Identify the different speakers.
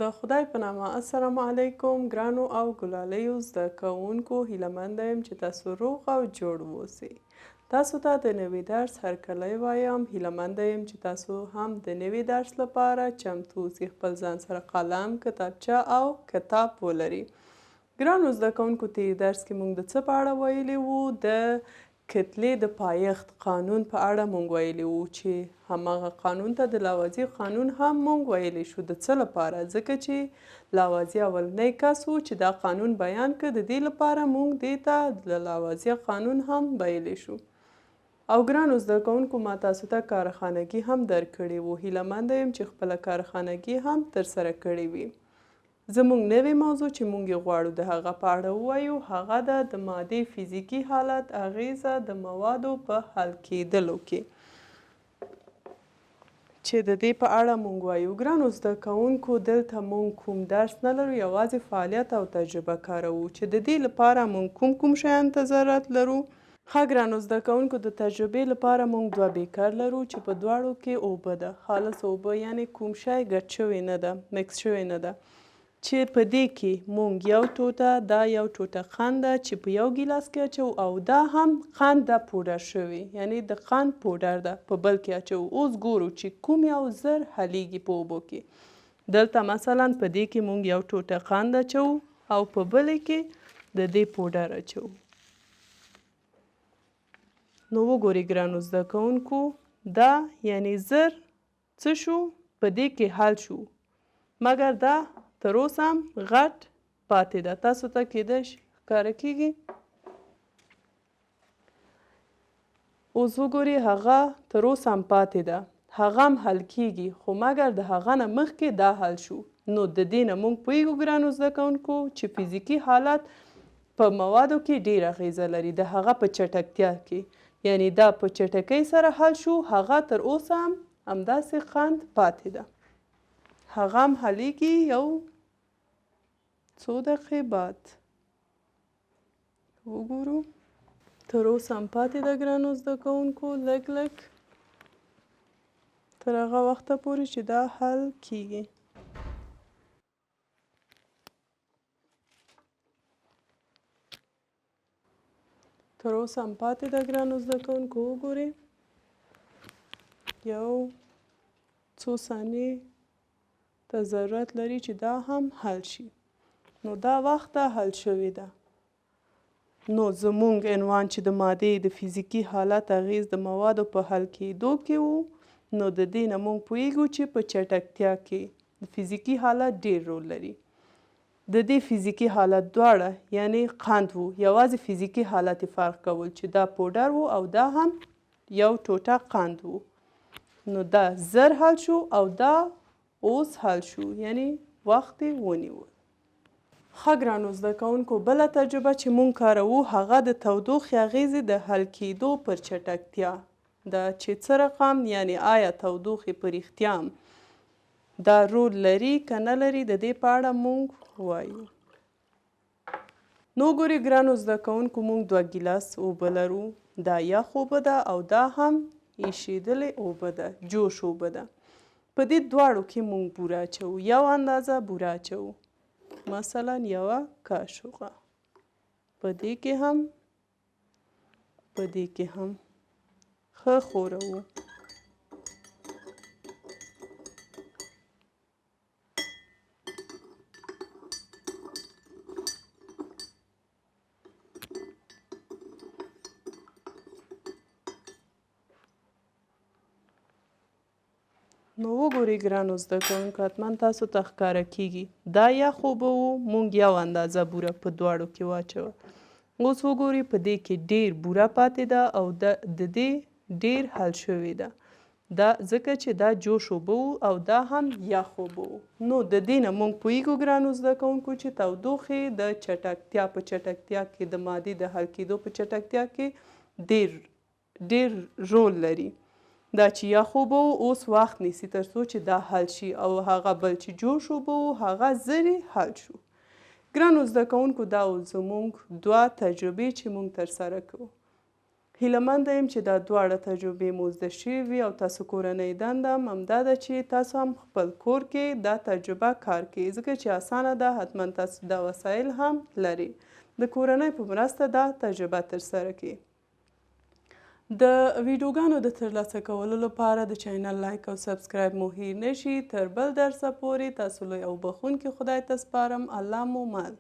Speaker 1: د خدای په نامه السلام علیکم ګرانو او ګلالیو زده کوونکو هیله یم چې تاسو روغ او جوړ اوسئ. تاسو ته د نوي درس هرکلی وایم. هیله یم چې تاسو هم د نوي درس لپاره چمتو اوسئ. خپل ځان سره قلم، کتابچه او کتاب ولرئ. ګرانو زده کوونکو تیر درس کې موږ د څه په اړه ویلي وو؟ د کتلې د پایښت قانون په اړه موږ ویلي وو چې هماغه قانون ته د لاوازي قانون هم موږ ویلی شو. د څه لپاره؟ ځکه چې لاوازي اولنی کس و چې دا قانون بیان کړ. د دې لپاره موږ دې ته د لاوازي قانون هم ویلی شو. او ګرانو زده کوونکو ما تاسو ته کارخانګي هم درکړې وو. هیله یم چې خپله کارخانګي هم ترسره کړې وي. زموږ نوې موضوع چې موږ یې غواړو د هغه په اړه ووایو هغه ده د مادې فزیکي حالت اغیزه د موادو په حل کیدلو کې. چې د دې په اړه موږ وایو ګرانو زده کوونکو دلته موږ کوم درس نه لرو، یوازې فعالیت او تجربه کاروو. چې د دې لپاره موږ کوم شیان ته ضرورت لرو؟ ښه ګرانو زده کوونکو د تجربې لپاره موږ دوه بیکر لرو چې په دواړو کې اوبه ده. خالص اوبه یعنې کوم شی ګډ شوی نه ده، مکس شوی نه ده. چې په دې کې موږ یو ټوټه، دا یو ټوټه قند ده چې په یو ګیلاس کې اچوو، او دا هم قند ده پوډر شوی، یعنی د قند پوډر ده په بل کې اچوو. اوس ګورو چې کوم یو زر حلیږي په اوبو کې. دلته مثلا په دې کې موږ یو ټوټه قند اچوو او په بلې کې د دې پوډر اچوو. نو وګورئ ګرانو زده کوونکو دا یعنی زر څه شو؟ په دې کې حل شو، مګر دا تر اوسه هم غټ پاتې ده. تاسو ته کیدای شي ښکاره کیږي؟ اوس وګورئ هغه تر اوسه هم پاتې ده، هغه هم حل کیږي، خو مګر د هغه نه مخکې دا حل شو. نو د دې نه موږ پوهیږو ګرانو زده کوونکو چې فزیکي حالت په موادو کې ډېره اغیزه لري، د هغه په چټکتیا کې. یعنی دا په چټکۍ سره حل شو، هغه تر اوسه هم همداسې قند پاتې ده، هغه هم حلیږي یو څو دقیقې بعد. وګورو تر اوسه هم پاتې ده ګرانو زده کوونکو، لږ لږ تر هغه وخته پورې چې دا حل کیږي. تر اوسه هم پاتې ده ګرانو زده کوونکو. وګورئ یو څو ثانیې ته ضرورت لري چې دا هم حل شي. نو دا وخته حل شوې ده. نو زموږ عنوان چې د مادې د فزیکي حالت اغیز د موادو په حل کیدو کې وو، نو د دې نه موږ پوهیږو چې په چټکتیا کې د فزیکي حالت ډېر رول لري. د دې فزیکي حالت دواړه یعنی قند وو، یوازې فزیکي حالت فرق کول چې دا پوډر وو او دا هم یو ټوټه قند وو. نو دا زر حل شو او دا اوس حل شو، یعنی وخت یې ونیو. ښه ګرانو زده کوونکو بله تجربه چې موږ کاروو هغه د تودوخې اغیزې د حل کیدو پر چټکتیا ده، چې څه رقم یعنی آیا تودوخې په رښتیا هم دا رول لري که نه لري، د دې په اړه موږ وایو. نو ګورئ ګرانو زده کوونکو موږ دوه ګیلاس اوبه لرو، دا یخ اوبه ده او دا هم ایشېدلې اوبه ده، جوش اوبه ده. په دې دواړو کې موږ بوره اچوو، یو اندازه بوره اچوو، مثلا یوه کاشوغه. په دې کې هم په دې کې هم ښه ښوروو. نو وګورئ ګرانو زده کوونکو حتما تاسو ته ښکاره کیږي دا یخ اوبه وو، موږ یو اندازه بوره په دواړو کې واچوه. اوس وګورئ په دې کې ډېر بوره پاتې ده او د دې ډېر حل شوې ده، دا ځکه چې دا جوش اوبه وو او دا هم یخ اوبه وو. نو د دې نه موږ پوهیږو ګرانو زده کوونکو چې تودوخې د چټکتیا په چټکتیا کې د مادې د حل کیدو په چټکتیا کې ډېر رول لري. دا چې یخ اوبه وو اوس وخت نیسي تر څو چې دا حل شي، او هغه بل چې جوش اوبه وو هغه زر حل شو. ګرانو زده کوونکو دا زموږ دوه تجربې چې موږ ترسره کوو. هیلهمنده یم چې دا دواړه تجربې مو زده شوي وي او تاسو کورنۍ دنده هم همدا ده چې تاسو هم خپل کور کې دا تجربه کار کړئ ځکه چې اسانه ده حتما تاسو دا وسایل هم لري د کورنۍ په مرسته دا تجربه ترسره کړئ د ویډیوګانو د ترلاسه کولو لپاره د چینل لایک او سبسکرایب مو هیر نشي تر بل درسه پورې تاسو لوی او بخښونکي خدای ته سپارم الله مو مل